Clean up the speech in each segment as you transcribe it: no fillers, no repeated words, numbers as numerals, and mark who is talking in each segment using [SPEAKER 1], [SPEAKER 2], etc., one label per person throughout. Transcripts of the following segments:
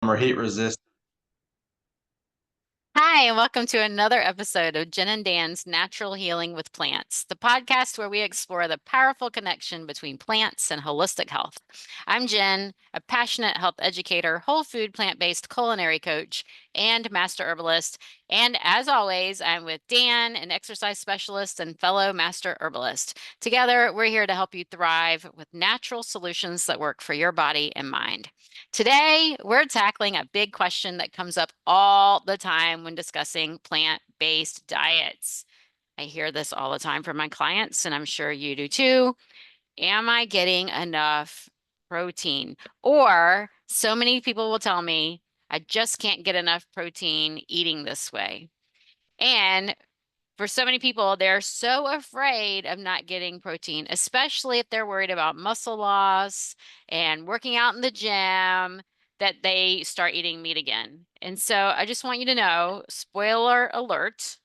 [SPEAKER 1] or heat resistant.
[SPEAKER 2] Hi, and welcome to another episode of Jen and Dan's Natural Healing with Plants, the podcast where we explore the powerful connection between plants and holistic health. I'm Jen, a passionate health educator, whole food plant-based culinary coach, and master herbalist. And as always, I'm with Dan, an exercise specialist and fellow master herbalist. Together, we're here to help you thrive with natural solutions that work for your body and mind. Today, we're tackling a big question that comes up all the time when discussing plant-based diets. I hear this all the time from my clients, and I'm sure you do too. Am I getting enough protein? Or so many people will tell me, I just can't get enough protein eating this way. And for so many people, they're so afraid of not getting protein, especially if they're worried about muscle loss and working out in the gym, that they start eating meat again. And so I just want you to know, spoiler alert,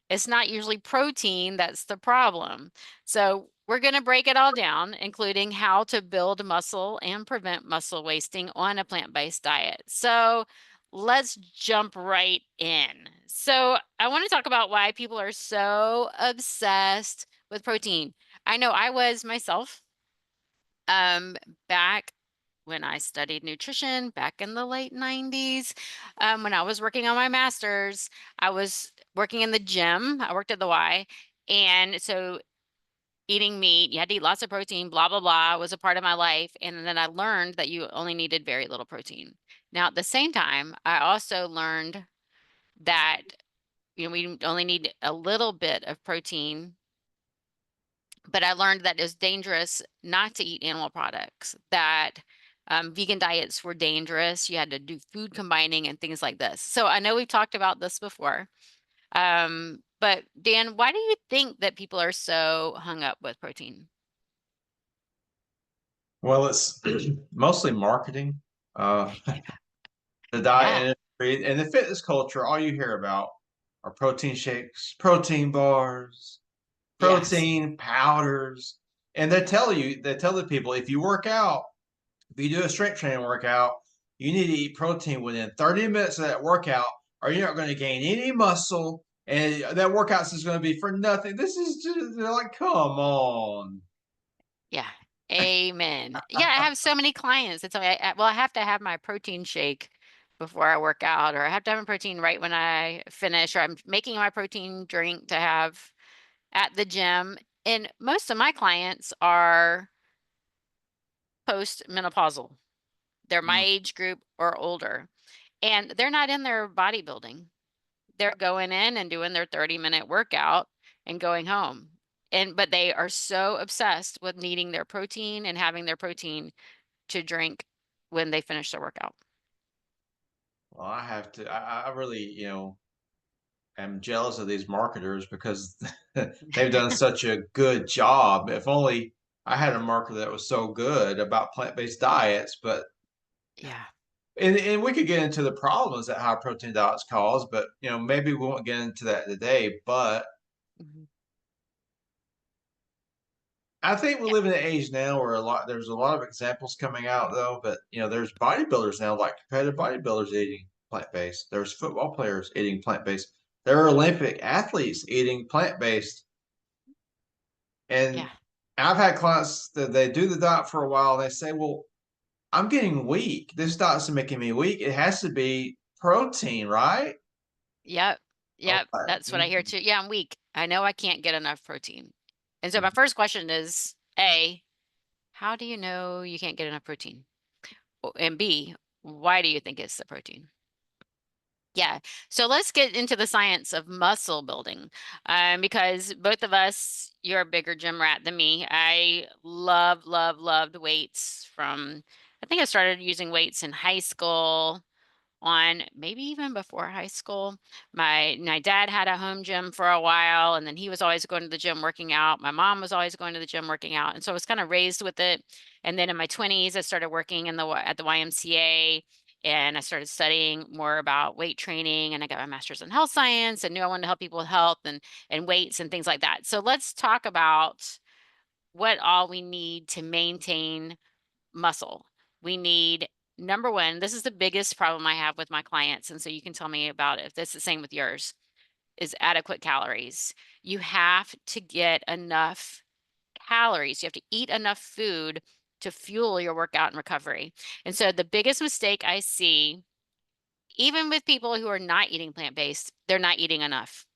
[SPEAKER 2] it's not usually protein that's the problem. So we're going to break it all down, including how to build muscle and prevent muscle wasting on a plant-based diet. So let's jump right in. So I want to talk about why people are so obsessed with protein. I know I was myself um, back when I studied nutrition back in the late 90s. When I was working on my master's, I was working in the gym. I worked at the Y. And so eating meat, you had to eat lots of protein, blah, blah, blah, was a part of my life. And then I learned that you only needed very little protein. Now, at the same time, I also learned that we only need a little bit of protein, but I learned that it was dangerous not to eat animal products, that vegan diets were dangerous. You had to do food combining and things like this. So I know we've talked about this before. But Dan, why do you think that people are so hung up with protein?
[SPEAKER 1] Well, it's mostly marketing. Uh, the
[SPEAKER 2] Yeah.
[SPEAKER 1] diet industry and the fitness culture, all you hear about are protein shakes, protein bars,
[SPEAKER 2] Yes.
[SPEAKER 1] protein powders. And they tell the people if you work out, if you do a strength training workout, you need to eat protein within 30 minutes of that workout, or you're not going to gain any muscle. And that workout is going to be for nothing. This is just, they're like, come on.
[SPEAKER 2] Yeah. Amen. Yeah, I have so many clients that tell me, well, I have to have my protein shake before I work out, or I have to have a protein right when I finish, or I'm making my protein drink to have at the gym. And most of my clients are post-menopausal. They're my age group or older, and they're not in their bodybuilding. They're going in and doing their 30-minute workout and going home. But they are so obsessed with needing their protein and having their protein to drink when they finish their workout.
[SPEAKER 1] Well, I have to. I really, am jealous of these marketers because they've done such a good job. If only I had a marketer that was so good about plant-based diets, but
[SPEAKER 2] Yeah.
[SPEAKER 1] and we could get into the problems that high protein diets cause, but maybe we won't get into that today. But
[SPEAKER 2] Mhm.
[SPEAKER 1] I think we
[SPEAKER 2] Yeah.
[SPEAKER 1] live in an age now where there's a lot of examples coming out though, but there's bodybuilders now, like competitive bodybuilders eating plant-based. There's football players eating plant-based. There are Olympic athletes eating plant-based.
[SPEAKER 2] Yeah.
[SPEAKER 1] And I've had clients that they do the diet for a while and they say, well, I'm getting weak. This diet's making me weak. It has to be protein, right?
[SPEAKER 2] Yep.
[SPEAKER 1] Oh,
[SPEAKER 2] Yep. That's what I hear too. Yeah, I'm weak. I know I can't get enough protein. And so my first question is, A, how do you know you can't get enough protein? And B, why do you think it's the protein? Yeah. So let's get into the science of muscle building. Because both of us, you're a bigger gym rat than me. I loved weights I think I started using weights in high school, on maybe even before high school. My dad had a home gym for a while, and then he was always going to the gym working out. My mom was always going to the gym working out, and so I was kind of raised with it. And then in my 20s, I started working at the YMCA, and I started studying more about weight training, and I got my master's in health science and knew I wanted to help people with health and weights and things like that. So let's talk about what all we need to maintain muscle. We need Number one, this is the biggest problem I have with my clients, and so you can tell me about it if that's the same with yours, is adequate calories. You have to get enough calories. You have to eat enough food to fuel your workout and recovery. And so the biggest mistake I see, even with people who are not eating plant-based, they're not eating enough.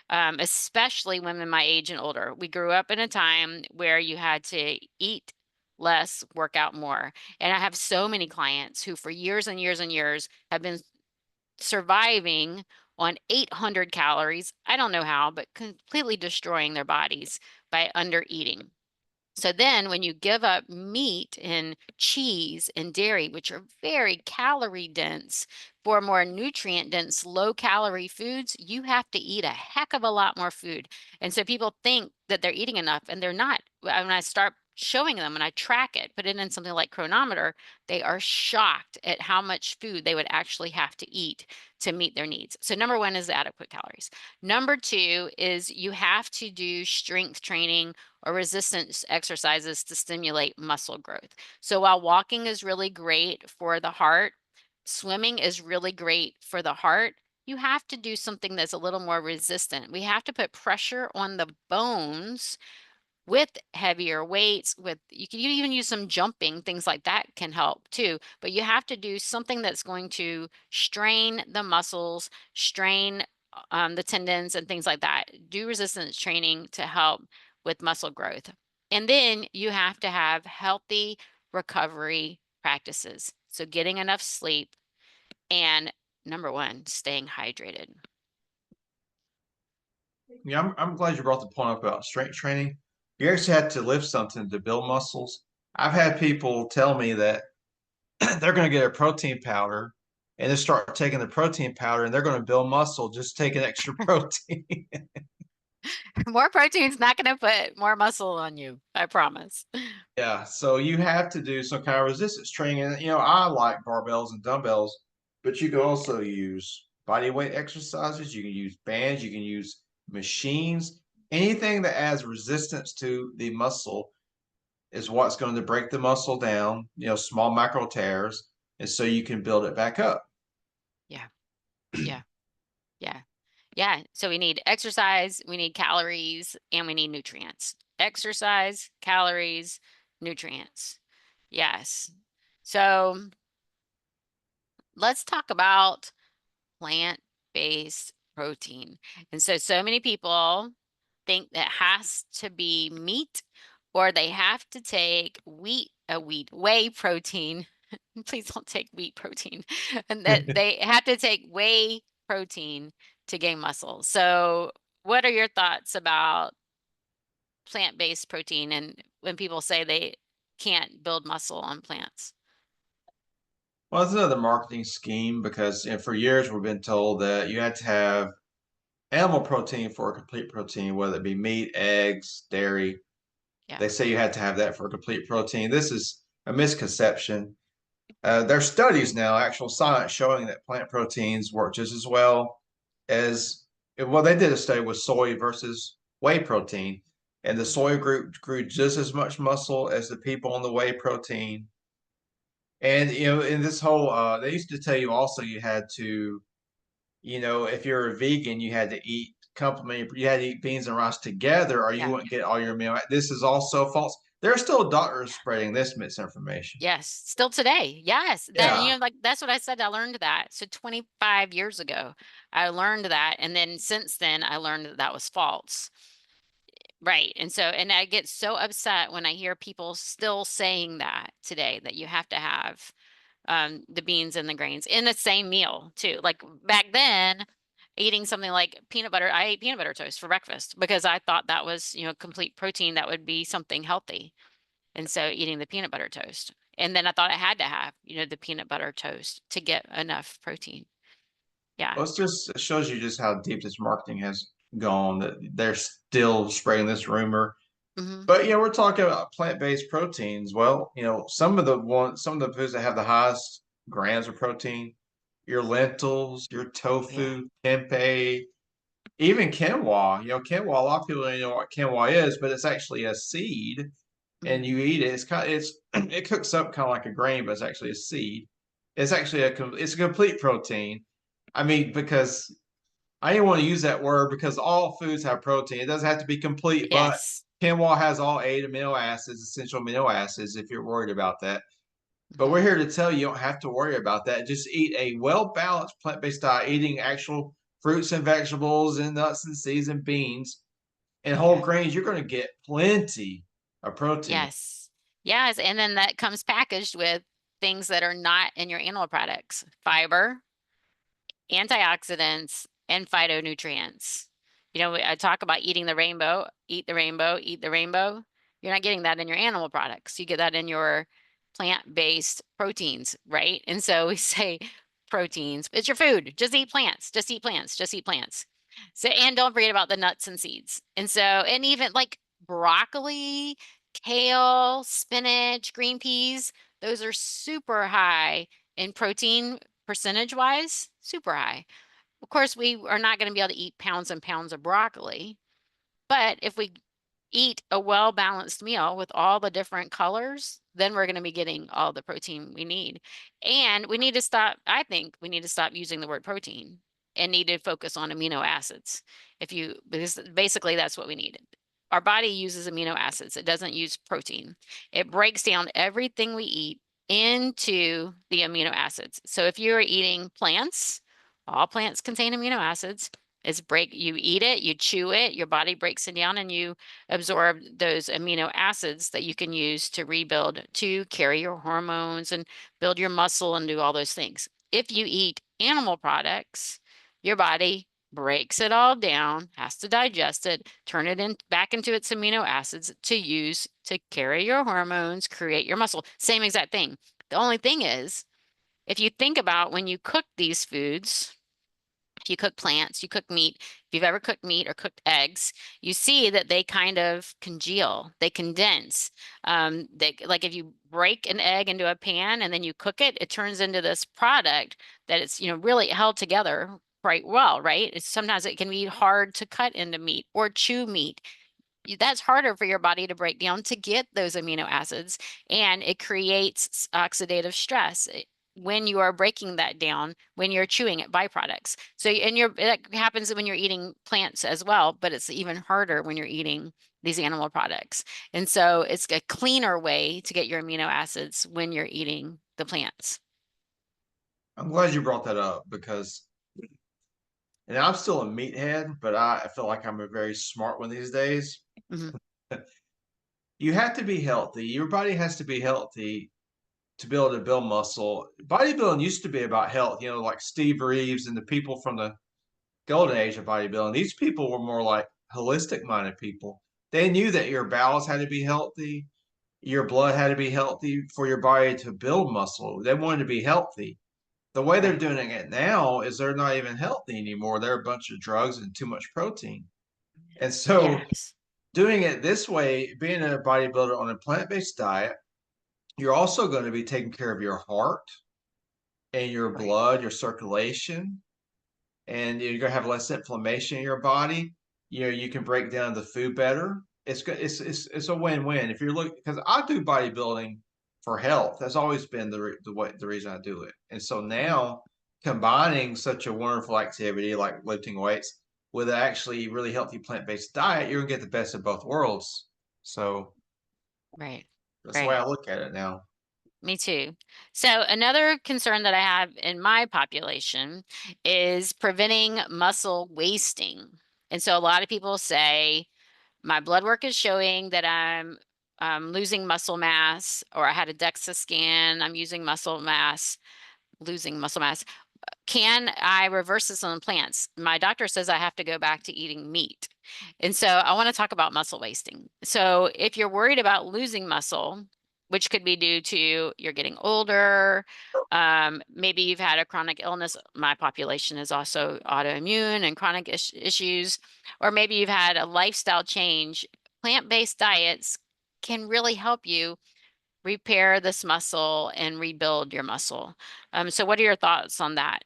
[SPEAKER 2] Especially women my age and older. We grew up in a time where you had to eat less, work out more. And I have so many clients who, for years and years and years, have been surviving on 800 calories. I don't know how, but completely destroying their bodies by under eating. So then when you give up meat and cheese and dairy, which are very calorie dense, for more nutrient dense, low calorie foods, you have to eat a heck of a lot more food. And so people think that they're eating enough and they're not. When I start showing them and I track it, put it in something like Chronometer, they are shocked at how much food they would actually have to eat to meet their needs. So number one is adequate calories. Number two is you have to do strength training or resistance exercises to stimulate muscle growth. So while walking is really great for the heart, swimming is really great for the heart, you have to do something that's a little more resistant. We have to put pressure on the bones with heavier weights. With you can even use some jumping, things like that can help too, but you have to do something that's going to strain the muscles, strain the tendons and things like that. Do resistance training to help with muscle growth. And then you have to have healthy recovery practices, so getting enough sleep, and number one, staying hydrated.
[SPEAKER 1] Yeah, I'm glad you brought the point up about strength training. You actually have to lift something to build muscles. I've had people tell me that they're going to get a protein powder and they start taking the protein powder and they're going to build muscle just taking extra protein.
[SPEAKER 2] More protein's not going to put more muscle on you, I promise.
[SPEAKER 1] Yeah, so you have to do some kind of resistance training. And, I like barbells and dumbbells, but you can also use body weight exercises. You can use bands. You can use machines. Anything that adds resistance to the muscle is what's going to break the muscle down, small macro tears, and so you can build it back up.
[SPEAKER 2] Yeah, yeah, yeah, yeah. So we need exercise, we need calories, and we need nutrients. Exercise, calories, nutrients. Yes. So let's talk about plant-based protein. And so many people think that has to be meat or they have to take whey protein. Please don't take wheat protein. And that they have to take whey protein to gain muscle. So what are your thoughts about plant-based protein and when people say they can't build muscle on plants?
[SPEAKER 1] Well, it's another marketing scheme because for years we've been told that you had to have animal protein for a complete protein, whether it be meat, eggs, dairy.
[SPEAKER 2] Yeah.
[SPEAKER 1] They say you had to have that for a complete protein. This is a misconception. There's studies now, actual science showing that plant proteins work just as well as well. They did a study with soy versus whey protein, and the
[SPEAKER 2] Mhm.
[SPEAKER 1] soy group grew just as much muscle as the people on the whey protein. And in this whole, they used to tell you also you had to, if you're a vegan, you had to eat complement. You had to eat beans and rice together, or you
[SPEAKER 2] Yeah.
[SPEAKER 1] wouldn't get all your meal. This is also false. There are still doctors spreading this misinformation.
[SPEAKER 2] Yes, still today. Yes. That
[SPEAKER 1] Yeah.
[SPEAKER 2] like that's what I said. I learned that. So 25 years ago, I learned that. And then since then, I learned that that was false. Right. And so, and I get so upset when I hear people still saying that today, that you have to have the beans and the grains in the same meal too. Like back then, eating something like peanut butter, I ate peanut butter toast for breakfast because I thought that was, complete protein that would be something healthy. And so eating the peanut butter toast. And then I thought I had to have, the peanut butter toast to get enough protein. Yeah.
[SPEAKER 1] Well, it shows you just how deep this marketing has gone that they're still spreading this rumor.
[SPEAKER 2] Hmm.
[SPEAKER 1] But we're talking about plant-based proteins. Well, some of the foods that have the highest grams of protein, your lentils, your
[SPEAKER 2] Yeah.
[SPEAKER 1] tofu, tempeh, even quinoa. Quinoa, a lot of people don't know what quinoa is, but it's actually a seed and
[SPEAKER 2] Hmm.
[SPEAKER 1] you eat it. It cooks up kind of like a grain, but it's actually a seed. It's actually it's a complete protein. I mean, because I didn't want to use that word because all foods have protein. It doesn't have to be complete, but
[SPEAKER 2] Yes.
[SPEAKER 1] quinoa has all 8 amino acids, essential amino acids, if you're worried about that. But we're
[SPEAKER 2] Hmm.
[SPEAKER 1] here to tell you don't have to worry about that. Just eat a well balanced plant based diet, eating actual fruits and vegetables and nuts and seeds and beans and whole
[SPEAKER 2] Yeah.
[SPEAKER 1] grains. You're going to get plenty of protein.
[SPEAKER 2] Yes. Yes. And then that comes packaged with things that are not in your animal products: fiber, antioxidants, and phytonutrients. You know, I talk about eating the rainbow, eat the rainbow, eat the rainbow. You're not getting that in your animal products. You get that in your plant-based proteins, right? And so we say proteins, it's your food. Just eat plants, just eat plants, just eat plants. So, and don't forget about the nuts and seeds. And so, and even like broccoli, kale, spinach, green peas, those are super high in protein percentage wise, super high. Of course, we are not going to be able to eat pounds and pounds of broccoli, but if we eat a well-balanced meal with all the different colors, then we're going to be getting all the protein we need. And we need to stop, I think we need to stop using the word protein and need to focus on amino acids. Because basically that's what we need. Our body uses amino acids. It doesn't use protein. It breaks down everything we eat into the amino acids. So if you're eating plants, all plants contain amino acids. You eat it, you chew it, your body breaks it down, and you absorb those amino acids that you can use to rebuild, to carry your hormones and build your muscle and do all those things. If you eat animal products, your body breaks it all down, has to digest it, turn it back into its amino acids to use to carry your hormones, create your muscle. Same exact thing. The only thing is, if you think about when you cook these foods, if you cook plants, you cook meat, if you've ever cooked meat or cooked eggs, you see that they kind of congeal, they condense. Like if you break an egg into a pan and then you cook it, it turns into this product that it's, really held together quite well, right? Sometimes it can be hard to cut into meat or chew meat. That's harder for your body to break down to get those amino acids, and it creates oxidative stress when you are breaking that down, when you're chewing it, byproducts. So, and that happens when you're eating plants as well, but it's even harder when you're eating these animal products. And so it's a cleaner way to get your amino acids when you're eating the plants.
[SPEAKER 1] I'm glad you brought that up because, and I'm still a meathead, but I feel like I'm a very smart one these days.
[SPEAKER 2] Mhm.
[SPEAKER 1] You have to be healthy. Your body has to be healthy to be able to build muscle. Bodybuilding used to be about health, like Steve Reeves and the people from the golden age of bodybuilding. These people were more like holistic minded people. They knew that your bowels had to be healthy, your blood had to be healthy for your body to build muscle. They wanted to be healthy. The way they're
[SPEAKER 2] Right.
[SPEAKER 1] doing it now is they're not even healthy anymore. They're a bunch of drugs and too much protein. And so
[SPEAKER 2] Yes.
[SPEAKER 1] doing it this way, being a bodybuilder on a plant-based diet, you're also going to be taking care of your heart and your
[SPEAKER 2] Right.
[SPEAKER 1] blood, your circulation, and you're going to have less inflammation in your body. You can break down the food better. It's good. It's a win-win. If you're looking, because I do bodybuilding for health. That's always been the reason I do it. And so
[SPEAKER 2] Mhm.
[SPEAKER 1] now combining such a wonderful activity like lifting weights with an actually really healthy plant-based diet, you're gonna get the best of both worlds. So
[SPEAKER 2] Right.
[SPEAKER 1] that's the way
[SPEAKER 2] Right.
[SPEAKER 1] I look at it now.
[SPEAKER 2] Me too. So another concern that I have in my population is preventing muscle wasting. And so a lot of people say, my blood work is showing that I'm losing muscle mass, or I had a DEXA scan, I'm losing muscle mass. Can I reverse this on plants? My doctor says I have to go back to eating meat. And so I want to talk about muscle wasting. So if you're worried about losing muscle, which could be due to you're getting older, maybe you've had a chronic illness. My population is also autoimmune and chronic issues, or maybe you've had a lifestyle change. Plant-based diets can really help you repair this muscle and rebuild your muscle. So what are your thoughts on that?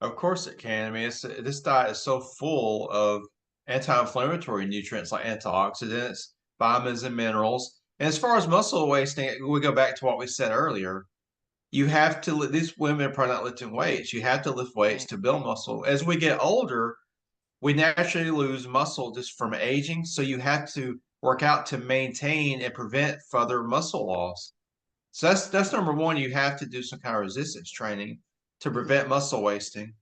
[SPEAKER 1] Of course it can. I mean, this diet is so full of anti-inflammatory nutrients like antioxidants, vitamins, and minerals. And as far as muscle wasting, we go back to what we said earlier. you have to these women are probably not lifting weights. You have to lift weights
[SPEAKER 2] Right.
[SPEAKER 1] to build muscle. As we get older, we naturally lose muscle just from aging. So you have to work out to maintain and prevent further muscle loss. So that's number one. You have to do some kind of resistance training to
[SPEAKER 2] Mhm.
[SPEAKER 1] prevent muscle wasting.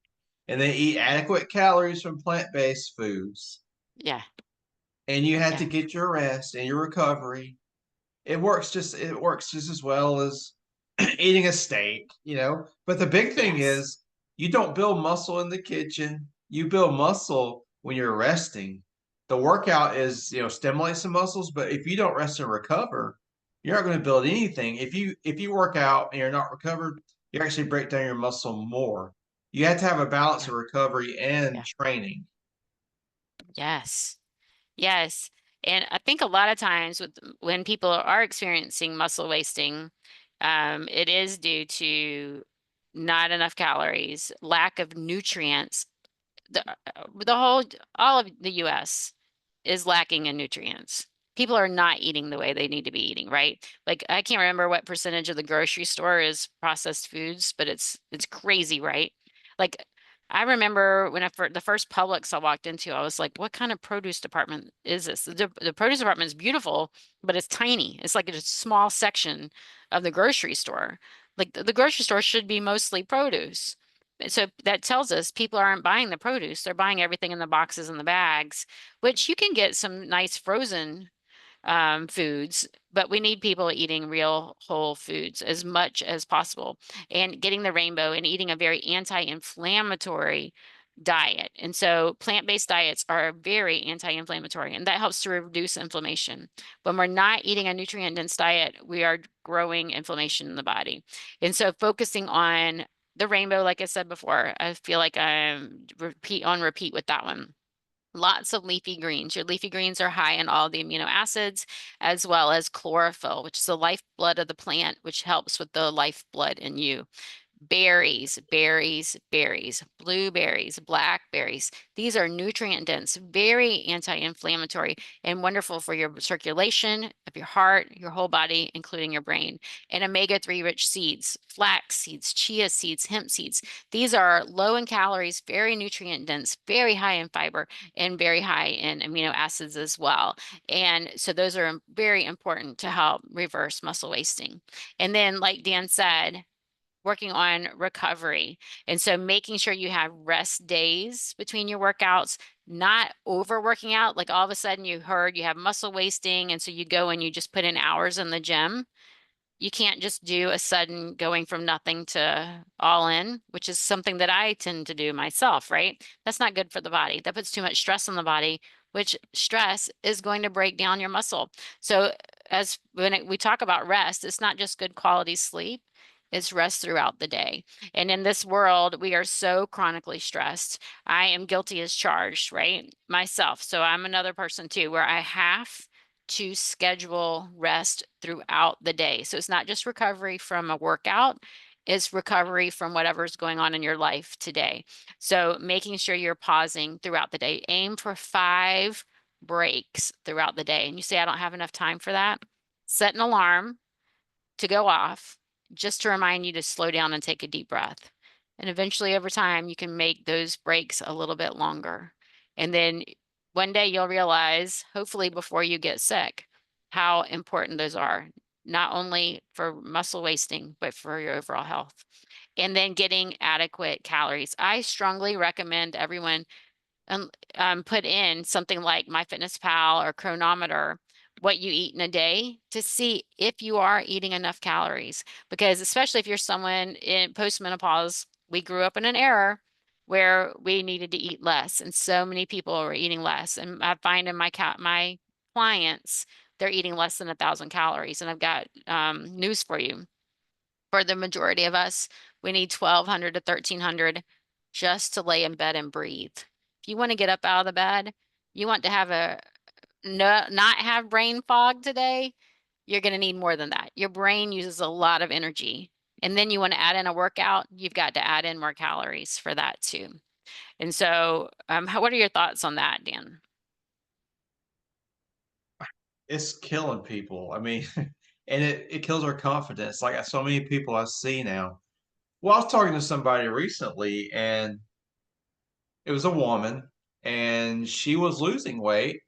[SPEAKER 1] And then eat adequate calories from plant-based foods.
[SPEAKER 2] Yeah.
[SPEAKER 1] And you have to
[SPEAKER 2] Yeah.
[SPEAKER 1] get your rest and your recovery. It works just as well as eating a steak, you know. But the big thing
[SPEAKER 2] Yes.
[SPEAKER 1] is you don't build muscle in the kitchen. You build muscle when you're resting. The workout is, stimulates the muscles, but if you don't rest and recover, you're not going to build anything. If you work out and you're not recovered, you actually break down your muscle more. You have to have a balance
[SPEAKER 2] Yeah.
[SPEAKER 1] of recovery and
[SPEAKER 2] Yeah.
[SPEAKER 1] training.
[SPEAKER 2] Yes. Yes. And I think a lot of times when people are experiencing muscle wasting, it is due to not enough calories, lack of nutrients. The whole all of the US is lacking in nutrients. People are not eating the way they need to be eating, right? Like I can't remember what percentage of the grocery store is processed foods, but it's crazy, right? Like I remember when the first Publix I walked into, I was like, what kind of produce department is this? The produce department is beautiful, but it's tiny. It's like a small section of the grocery store. Like the grocery store should be mostly produce. So that tells us people aren't buying the produce. They're buying everything in the boxes and the bags, which you can get some nice frozen foods, but we need people eating real whole foods as much as possible and getting the rainbow and eating a very anti-inflammatory diet. And so plant-based diets are very anti-inflammatory, and that helps to reduce inflammation. When we're not eating a nutrient-dense diet, we are growing inflammation in the body. And so focusing on the rainbow, like I said before, I feel like I'm repeat with that one. Lots of leafy greens. Your leafy greens are high in all the amino acids, as well as chlorophyll, which is the lifeblood of the plant, which helps with the lifeblood in you. Berries, berries, berries, blueberries, blackberries. These are nutrient dense, very anti-inflammatory, and wonderful for your circulation of your heart, your whole body, including your brain. And omega-3 rich seeds, flax seeds, chia seeds, hemp seeds. These are low in calories, very nutrient dense, very high in fiber, and very high in amino acids as well. And so those are very important to help reverse muscle wasting. And then, like Dan said, working on recovery. And so making sure you have rest days between your workouts, not overworking out. Like all of a sudden you heard you have muscle wasting. And so you go and you just put in hours in the gym. You can't just do a sudden going from nothing to all in, which is something that I tend to do myself, right? That's not good for the body. That puts too much stress on the body, which stress is going to break down your muscle. So as we talk about rest, it's not just good quality sleep, it's rest throughout the day. And in this world, we are so chronically stressed. I am guilty as charged, right? Myself. So I'm another person too, where I have to schedule rest throughout the day. So it's not just recovery from a workout, it's recovery from whatever's going on in your life today. So making sure you're pausing throughout the day. Aim for 5 breaks throughout the day. And you say, I don't have enough time for that. Set an alarm to go off just to remind you to slow down and take a deep breath. And eventually, over time, you can make those breaks a little bit longer. And then one day you'll realize, hopefully, before you get sick, how important those are, not only for muscle wasting, but for your overall health. And then getting adequate calories. I strongly recommend everyone put in something like MyFitnessPal or Chronometer, what you eat in a day to see if you are eating enough calories. Because especially if you're someone in postmenopause, we grew up in an era where we needed to eat less, and so many people were eating less. And I find in my clients, they're eating less than 1,000 calories. And I've got news for you. For the majority of us, we need 1,200 to 1,300 just to lay in bed and breathe. If you want to get up out of the bed, you want to have not have brain fog today, you're going to need more than that. Your brain uses a lot of energy. And then you want to add in a workout, you've got to add in more calories for that too. And so, what are your thoughts on that, Dan?
[SPEAKER 1] It's killing people. I mean, and it kills her confidence. Like so many people I see now. Well, I was talking to somebody recently, and it was a woman, and she was losing weight,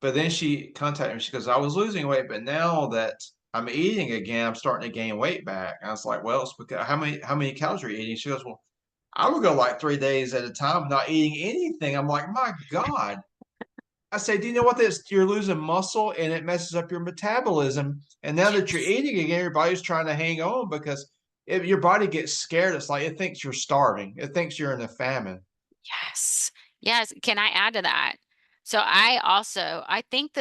[SPEAKER 1] but then she contacted me. She goes, "I was losing weight, but now that I'm eating again, I'm starting to gain weight back." And I was like, "Well, it's because how many calories are you eating?" She goes, "Well, I would go like 3 days at a time not eating anything." I'm like, "My God." I say, "Do you know what this? You're losing muscle and it messes up your metabolism. And now that you're
[SPEAKER 2] Yes.
[SPEAKER 1] eating again, your body's trying to hang on because if your body gets scared, it's like it thinks you're starving. It thinks you're in a famine."
[SPEAKER 2] Yes. Yes. Can I add to that? So I think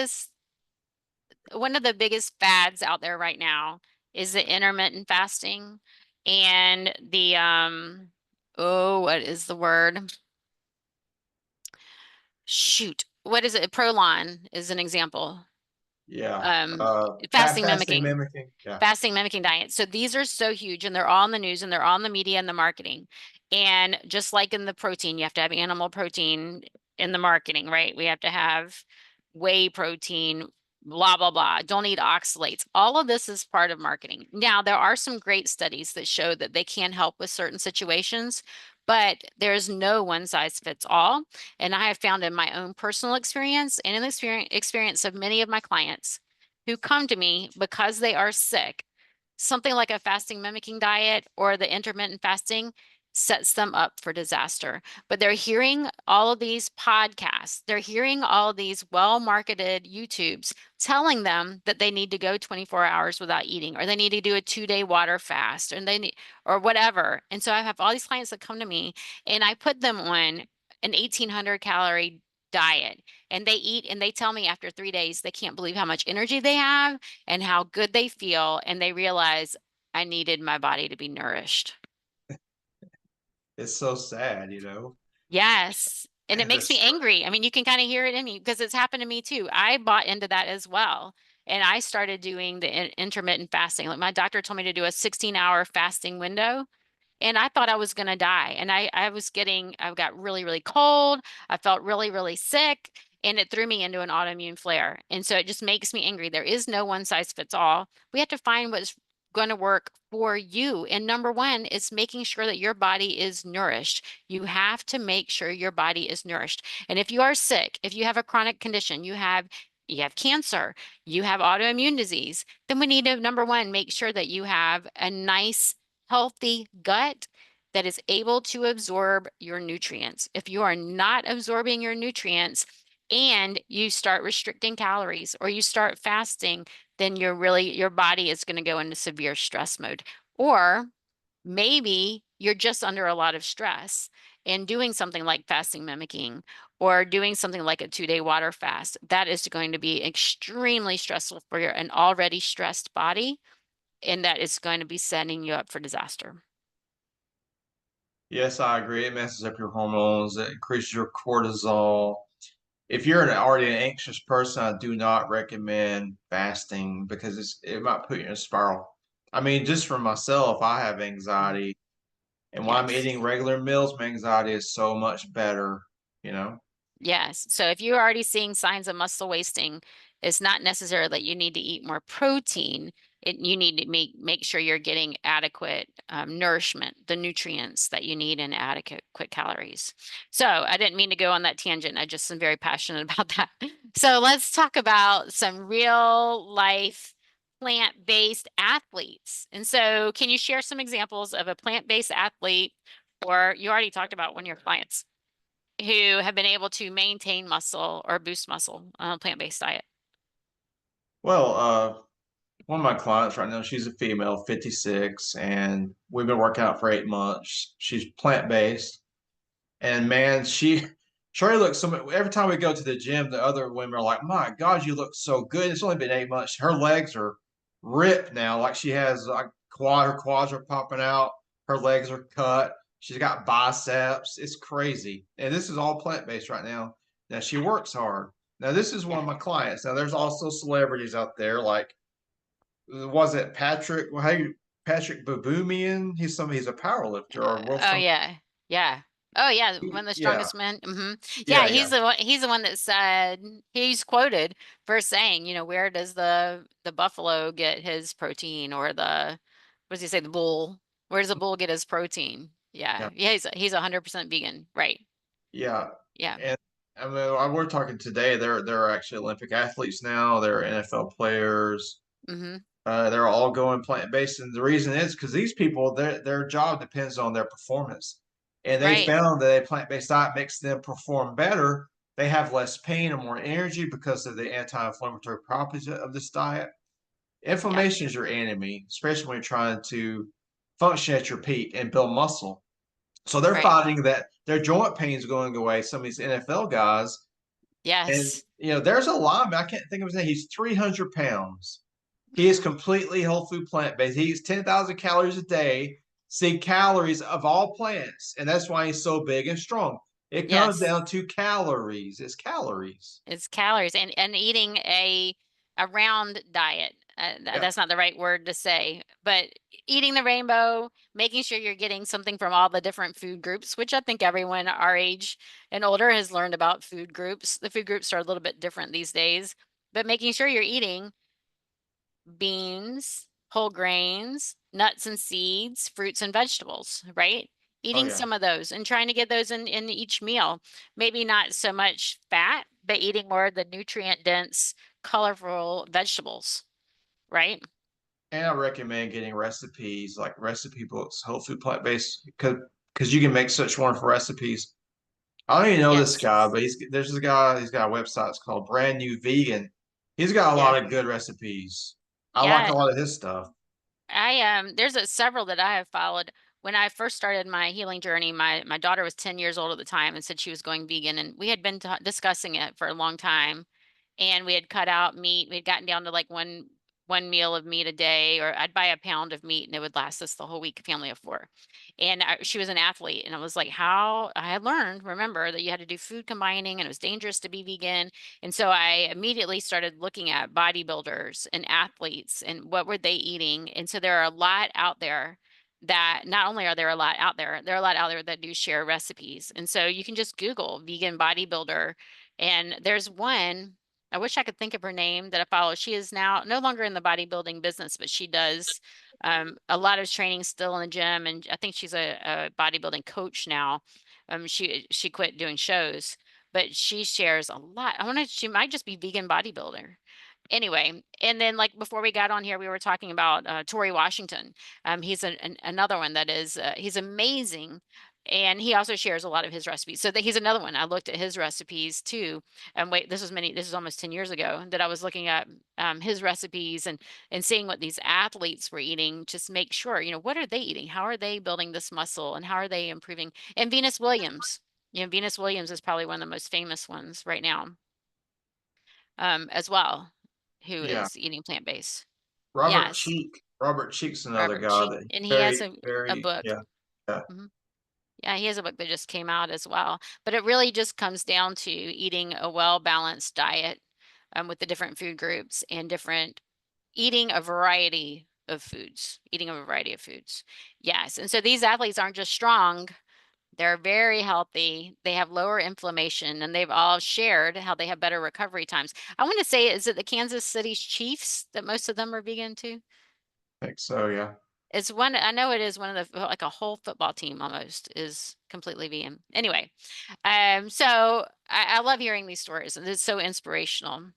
[SPEAKER 2] one of the biggest fads out there right now is the intermittent fasting and the oh, what is the word? Shoot. What is it? Prolon is an example.
[SPEAKER 1] Yeah.
[SPEAKER 2] Um,
[SPEAKER 1] Fat
[SPEAKER 2] fasting
[SPEAKER 1] fasting
[SPEAKER 2] mimicking.
[SPEAKER 1] mimicking. Yeah.
[SPEAKER 2] Fasting mimicking diet. So these are so huge and they're all in the news and they're all in the media and the marketing. And just like in the protein, you have to have animal protein in the marketing, right? We have to have whey protein, blah, blah, blah. Don't eat oxalates. All of this is part of marketing. Now, there are some great studies that show that they can help with certain situations, but there's no one size fits all. And I have found in my own personal experience and in the experience of many of my clients who come to me because they are sick, something like a fasting mimicking diet or the intermittent fasting sets them up for disaster. But they're hearing all of these podcasts, they're hearing all of these well marketed YouTubes telling them that they need to go 24 hours without eating, or they need to do a 2 day water fast, and they need, or whatever. And so I have all these clients that come to me and I put them on an 1800 calorie diet, and they eat and they tell me after 3 days they can't believe how much energy they have and how good they feel, and they realize I needed my body to be nourished.
[SPEAKER 1] It's so sad.
[SPEAKER 2] Yes. And it
[SPEAKER 1] And
[SPEAKER 2] makes me
[SPEAKER 1] this,
[SPEAKER 2] angry. I mean, you can kind of hear it in me because it's happened to me too. I bought into that as well. And I started doing the intermittent fasting. Like my doctor told me to do a 16-hour fasting window. And I thought I was going to die. And I got really, really cold. I felt really, really sick. And it threw me into an autoimmune flare. And so it just makes me angry. There is no one size fits all. We have to find what's going to work for you. And number one is making sure that your body is nourished. You have to make sure your body is nourished. And if you are sick, if you have a chronic condition, you have cancer, you have autoimmune disease, then we need to, number one, make sure that you have a nice healthy gut that is able to absorb your nutrients. If you are not absorbing your nutrients and you start restricting calories or you start fasting, then your body is going to go into severe stress mode. Or maybe you're just under a lot of stress, and doing something like fasting mimicking or doing something like a 2 day water fast, that is going to be extremely stressful for an already stressed body, and that is going to be setting you up for disaster.
[SPEAKER 1] yes, I agree. It messes up your hormones. It increases your cortisol. If you're already an anxious person, I do not recommend fasting because it might put you in a spiral. I mean, just for myself, I have
[SPEAKER 2] Mm.
[SPEAKER 1] anxiety, and when I'm
[SPEAKER 2] Yes.
[SPEAKER 1] eating regular meals, my anxiety is so much better, you know?
[SPEAKER 2] Yes. So if you're already seeing signs of muscle wasting, it's not necessarily that you need to eat more protein. You need to make sure you're getting adequate nourishment, the nutrients that you need in adequate quick calories. So I didn't mean to go on that tangent. I just am very passionate about that. So let's talk about some real life plant-based athletes. And so can you share some examples of a plant-based athlete, or you already talked about one of your clients who have been able to maintain muscle or boost muscle on a plant-based diet?
[SPEAKER 1] Well, one of my clients right now, she's a female, 56, and we've been working out for 8 months. She's plant-based. And man, she already looks so much. Every time we go to the gym, the other women are like, "My God, you look so good." It's only been 8 months. Her legs are ripped now. Like she has like her quads are popping out. Her legs are cut. She's got biceps. It's crazy. And this is all plant-based right now. Now she works hard. Now this is one
[SPEAKER 2] Yeah.
[SPEAKER 1] of my clients. Now there's also celebrities out there like was it Patrick? Well, how you Patrick Baboumian? He's a power lifter or world
[SPEAKER 2] Oh
[SPEAKER 1] some
[SPEAKER 2] yeah. Yeah. Oh yeah, one of the
[SPEAKER 1] Yeah,
[SPEAKER 2] strongest men. Yeah,
[SPEAKER 1] yeah, yeah,
[SPEAKER 2] he's the one that said, he's quoted for saying, where does the buffalo get his protein, or what does he say, the bull? Where does the bull get his protein? Yeah.
[SPEAKER 1] yeah,
[SPEAKER 2] Yeah, he's 100% vegan. Right.
[SPEAKER 1] yeah.
[SPEAKER 2] Yeah.
[SPEAKER 1] And I mean, we're talking today. They're actually Olympic athletes now. They're NFL players.
[SPEAKER 2] hmm
[SPEAKER 1] They're all going plant-based, and the reason is because these people, their job depends on their performance, and they
[SPEAKER 2] Right.
[SPEAKER 1] found that a plant-based diet makes them perform better. They have less pain and more energy because of the anti-inflammatory properties of this diet.
[SPEAKER 2] Yep.
[SPEAKER 1] Inflammation is your enemy, especially when you're trying to function at your peak and build muscle. So they're
[SPEAKER 2] Right.
[SPEAKER 1] finding that their joint pain is going away. Some of these NFL guys, and
[SPEAKER 2] Yes.
[SPEAKER 1] there's a lineman. I can't think of his name. He's 300 pounds. He is completely whole food plant based. He eats 10,000 calories a day, see calories of all plants, and that's why he's so big and strong. It comes
[SPEAKER 2] Yes.
[SPEAKER 1] down to calories. It's calories.
[SPEAKER 2] It's calories, and eating a round diet.
[SPEAKER 1] Yeah.
[SPEAKER 2] That's not the right word to say, but eating the rainbow, making sure you're getting something from all the different food groups, which I think everyone our age and older has learned about food groups. The food groups are a little bit different these days, but making sure you're eating beans, whole grains, nuts and seeds, fruits and vegetables, right?
[SPEAKER 1] Oh
[SPEAKER 2] Eating
[SPEAKER 1] yeah.
[SPEAKER 2] some of those and trying to get those in each meal. Maybe not so much fat, but eating more of the nutrient dense, colorful vegetables, right?
[SPEAKER 1] And I recommend getting recipes like recipe books, whole food plant based, because you can make such wonderful recipes. I don't even know this
[SPEAKER 2] Yes.
[SPEAKER 1] guy, but there's this guy. He's got a website. It's called Brand New Vegan. He's got a
[SPEAKER 2] Yeah.
[SPEAKER 1] lot of good recipes. I like
[SPEAKER 2] Yeah.
[SPEAKER 1] a lot of his stuff.
[SPEAKER 2] There's several that I have followed. When I first started my healing journey, my daughter was 10 years old at the time and said she was going vegan, and we had been discussing it for a long time, and we had cut out meat. We had gotten down to like one meal of meat a day, or I'd buy a pound of meat and it would last us the whole week, a family of four. And she was an athlete, and I was like, how I had learned, remember that you had to do food combining and it was dangerous to be vegan. And so I immediately started looking at bodybuilders and athletes and what were they eating. And so there are a lot out there that not only are there a lot out there, there are a lot out there that do share recipes. And so you can just Google vegan bodybuilder. And there's one, I wish I could think of her name that I follow. She is now no longer in the bodybuilding business, but she does a lot of training still in the gym. And I think she's a bodybuilding coach now. She quit doing shows, but she shares a lot. She might just be vegan bodybuilder. Anyway, and then like before we got on here, we were talking about Tori Washington. He's another one that is he's amazing, and he also shares a lot of his recipes. So that he's another one. I looked at his recipes too. And wait, this is almost 10 years ago that I was looking at his recipes and seeing what these athletes were eating. Just make sure, what are they eating? How are they building this muscle, and how are they improving? And Venus Williams. Venus Williams is probably one of the most famous ones right now, as well, who
[SPEAKER 1] Yeah.
[SPEAKER 2] is eating plant-based.
[SPEAKER 1] Robert
[SPEAKER 2] Yes,
[SPEAKER 1] Cheek. Robert Cheek's another
[SPEAKER 2] Robert
[SPEAKER 1] guy
[SPEAKER 2] Cheek,
[SPEAKER 1] that
[SPEAKER 2] and he has
[SPEAKER 1] very,
[SPEAKER 2] a
[SPEAKER 1] very,
[SPEAKER 2] book.
[SPEAKER 1] yeah, yeah.
[SPEAKER 2] Mhm. Yeah, he has a book that just came out as well. But it really just comes down to eating a well-balanced diet, with the different food groups and eating a variety of foods, eating a variety of foods. Yes, and so these athletes aren't just strong, they're very healthy, they have lower inflammation, and they've all shared how they have better recovery times. I want to say, is it the Kansas City Chiefs that most of them are vegan too?
[SPEAKER 1] I think so, yeah.
[SPEAKER 2] It's one, I know it is one of the, like a whole football team almost is completely vegan. Anyway, so I love hearing these stories, and it's so inspirational.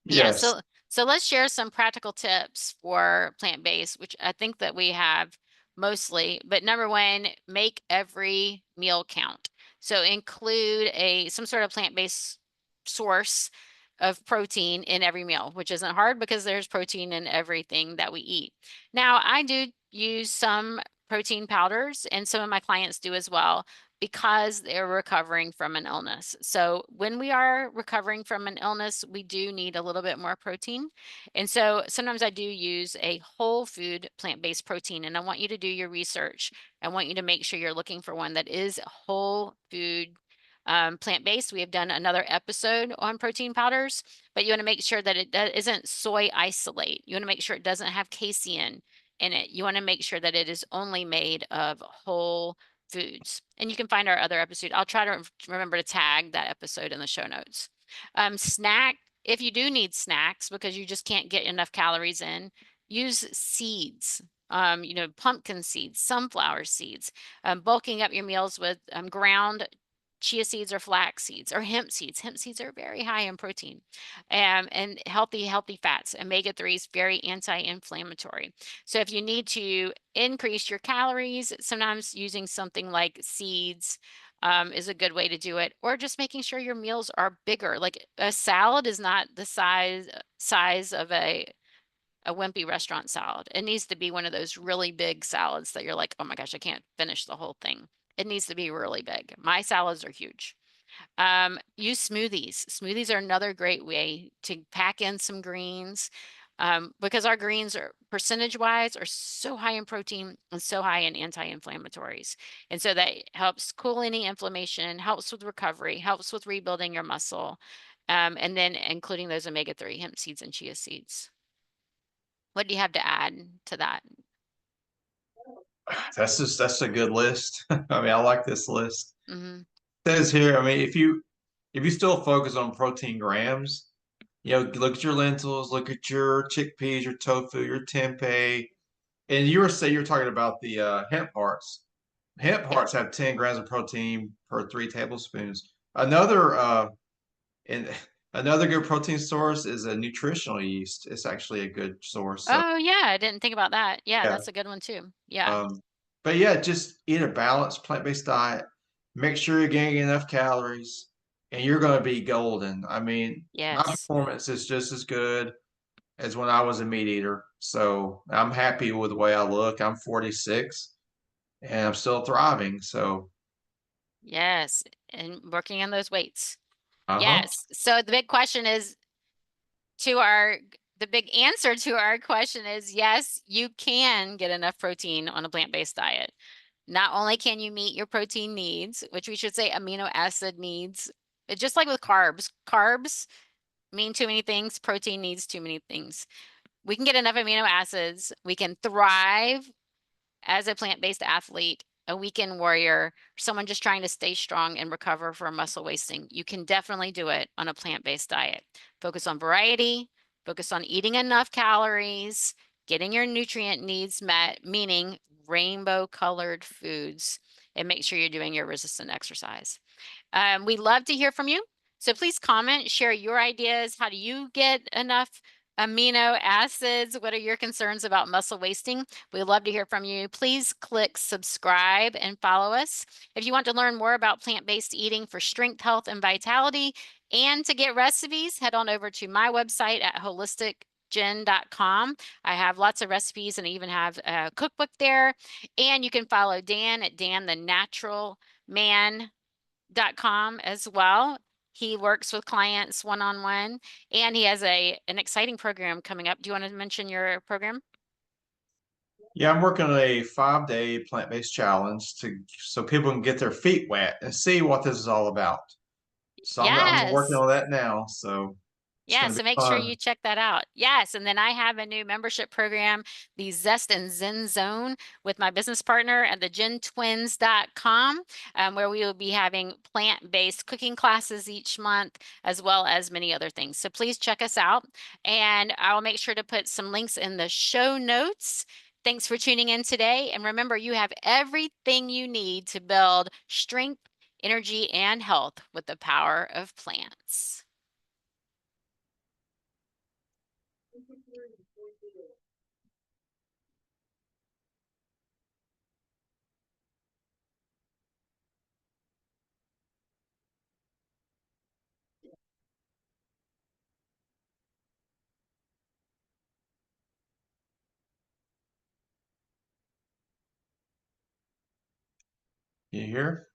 [SPEAKER 2] Yeah,
[SPEAKER 1] Yes.
[SPEAKER 2] so let's share some practical tips for plant-based, which I think that we have mostly. But number one, make every meal count. So include a some sort of plant-based source of protein in every meal, which isn't hard because there's protein in everything that we eat. Now, I do use some protein powders, and some of my clients do as well, because they're recovering from an illness. So when we are recovering from an illness, we do need a little bit more protein. And so sometimes I do use a whole food plant-based protein, and I want you to do your research. I want you to make sure you're looking for one that is whole food plant-based. We have done another episode on protein powders, but you want to make sure that it isn't soy isolate. You want to make sure it doesn't have casein in it. You want to make sure that it is only made of whole foods. And you can find our other episode. I'll try to remember to tag that episode in the show notes. Snack, if you do need snacks because you just can't get enough calories in, use seeds. Pumpkin seeds, sunflower seeds, bulking up your meals with ground chia seeds or flax seeds or hemp seeds. Hemp seeds are very high in protein, and healthy fats. Omega-3 is very anti-inflammatory. So if you need to increase your calories, sometimes using something like seeds is a good way to do it, or just making sure your meals are bigger. Like a salad is not the size of a wimpy restaurant salad. It needs to be one of those really big salads that you're like, oh my gosh, I can't finish the whole thing. It needs to be really big. My salads are huge. Use smoothies. Smoothies are another great way to pack in some greens, because our greens are percentage wise are so high in protein and so high in anti-inflammatories. And so that helps cool any inflammation, helps with recovery, helps with rebuilding your muscle. And then including those omega-3 hemp seeds and chia seeds. What do you have to add to that?
[SPEAKER 1] That's a good list. I mean, I like this list.
[SPEAKER 2] Hmm.
[SPEAKER 1] It says here, I mean, if you still focus on protein grams, look at your lentils, look at your chickpeas, your tofu, your tempeh, and you're talking about the hemp hearts. Hemp
[SPEAKER 2] Yeah.
[SPEAKER 1] hearts have 10 grams of protein per 3 tablespoons. And another good protein source is a nutritional yeast. It's actually a good source. So
[SPEAKER 2] Oh, yeah. I didn't think about that. Yeah,
[SPEAKER 1] yeah.
[SPEAKER 2] that's a good one too. Yeah.
[SPEAKER 1] Um, but yeah, just eat a balanced plant-based diet. Make sure you're getting enough calories, and you're going to be golden. I mean, my
[SPEAKER 2] Yes.
[SPEAKER 1] performance is just as good as when I was a meat eater. So I'm happy with the way I look. I'm 46 and I'm still thriving. So,
[SPEAKER 2] Yes. And working on those weights.
[SPEAKER 1] uh-huh.
[SPEAKER 2] Yes. So the big question is the big answer to our question is yes, you can get enough protein on a plant-based diet. Not only can you meet your protein needs, which we should say amino acid needs, but just like with carbs mean too many things, protein needs too many things. We can get enough amino acids. We can thrive as a plant-based athlete, a weekend warrior, someone just trying to stay strong and recover from muscle wasting. You can definitely do it on a plant-based diet. Focus on variety, focus on eating enough calories, getting your nutrient needs met, meaning rainbow colored foods, and make sure you're doing your resistant exercise. We love to hear from you. So please comment, share your ideas. How do you get enough amino acids? What are your concerns about muscle wasting? We love to hear from you. Please click subscribe and follow us. If you want to learn more about plant-based eating for strength, health, and vitality, and to get recipes, head on over to my website at holisticgen.com. I have lots of recipes and I even have a cookbook there. And you can follow Dan at Dan the Natural Man .com as well. He works with clients one-on-one, and he has an exciting program coming up. Do you want to mention your program?
[SPEAKER 1] Yeah, I'm working on a 5-day plant-based challenge so people can get their feet wet and see what this is all about. So I'm working
[SPEAKER 2] Yes.
[SPEAKER 1] on that now. So it's
[SPEAKER 2] Yeah,
[SPEAKER 1] going to
[SPEAKER 2] so
[SPEAKER 1] be
[SPEAKER 2] make sure
[SPEAKER 1] fun.
[SPEAKER 2] you check that out. Yes, and then I have a new membership program, the Zest and Zen Zone, with my business partner at the gentwins.com, where we will be having plant-based cooking classes each month, as well as many other things. So please check us out, and I'll make sure to put some links in the show notes. Thanks for tuning in today, and remember, you have everything you need to build strength, energy, and health with the power of plants.
[SPEAKER 1] You hear?